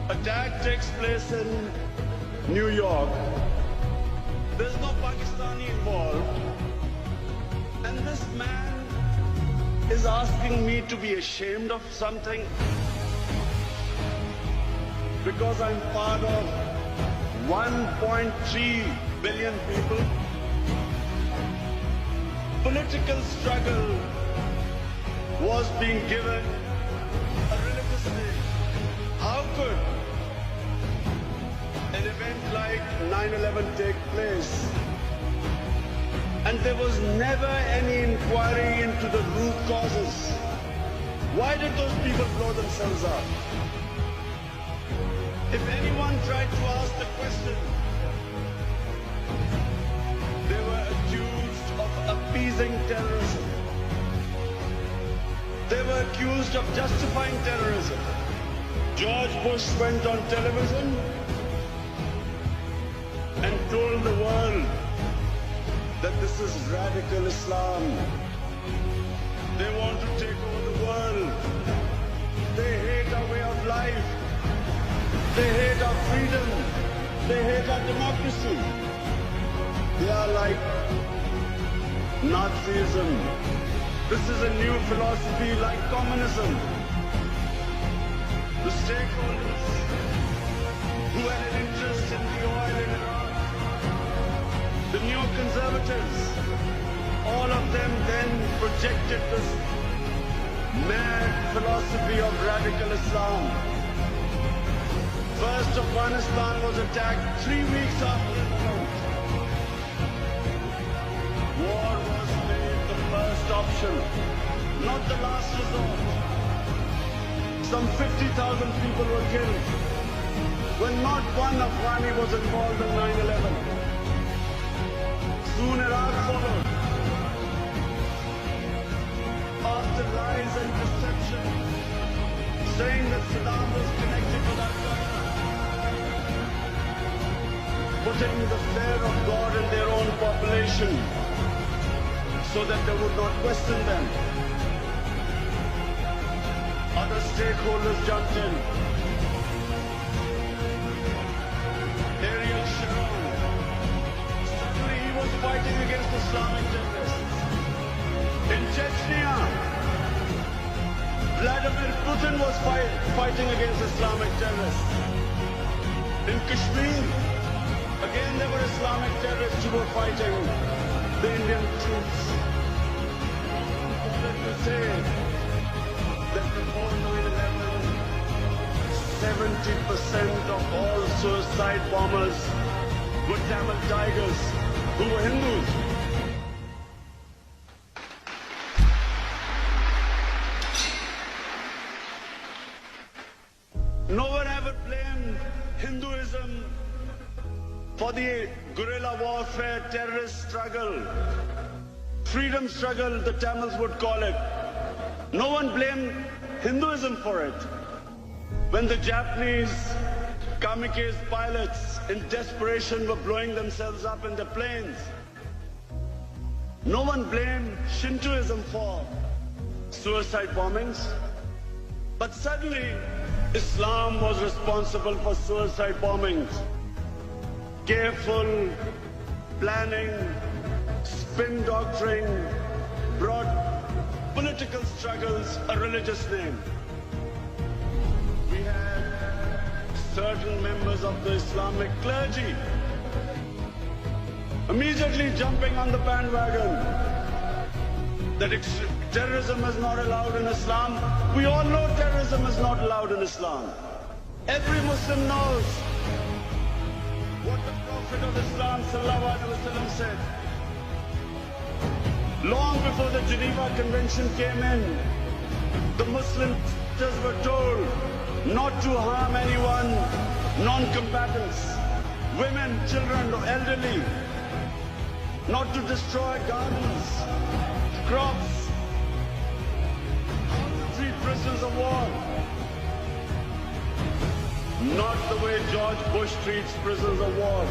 Attack takes place in New York. There's no Pakistani involved. And this man is asking me to be ashamed of something because I'm part of 1.3 billion people. Political struggle was being given a religious name. How could an event like 9/11 take place and there was never any inquiry into the root causes? Why did those people blow themselves up? If anyone tried to ask the question, they were accused of appeasing terrorism. They were accused of justifying terrorism. George Bush went on television and told the world that this is radical Islam. They want to take over the world. They hate our way of life. They hate our freedom. They hate our democracy. They are like Nazism. This is a new philosophy like communism. The stakeholders who had an interest in the oil in Iraq, the neoconservatives, all of them then projected this mad philosophy of radical Islam. First, Afghanistan was attacked 3 weeks after the vote. War was made the first option, not the last resort. Some 50,000 people were killed when not one Afghani was involved in 9/11. Soon Iraq followed. After lies and deception, saying that Saddam was connected with Al-Qaeda, putting the fear of God in their own population so that they would not question them. Other stakeholders jumped in. Ariel Sharon, suddenly he was fighting against Islamic terrorists. In Chechnya, Vladimir Putin was fighting against Islamic terrorists. In Kashmir, again there were Islamic terrorists who were fighting the Indian troops. Let me say that before 9/11, 70% of all suicide bombers were Tamil Tigers who were Hindus. No one ever blamed Hinduism for the guerrilla warfare, terrorist struggle, freedom struggle, the Tamils would call it. No one blamed Hinduism for it. When the Japanese kamikaze pilots in desperation were blowing themselves up in their planes, no one blamed Shintoism for suicide bombings. But suddenly, Islam was responsible for suicide bombings. Careful planning, spin doctoring brought political struggles a religious name. We had certain members of the Islamic clergy immediately jumping on the bandwagon that terrorism is not allowed in Islam. We all know terrorism is not allowed in Islam. Every Muslim knows what the Prophet of Islam sallallahu alaihi wasallam said. Long before the Geneva Convention came in, the Muslims were told not to harm anyone, non-combatants, women, children, elderly, not to destroy gardens, crops, how to treat prisoners of war. Not the way George Bush treats prisoners of war.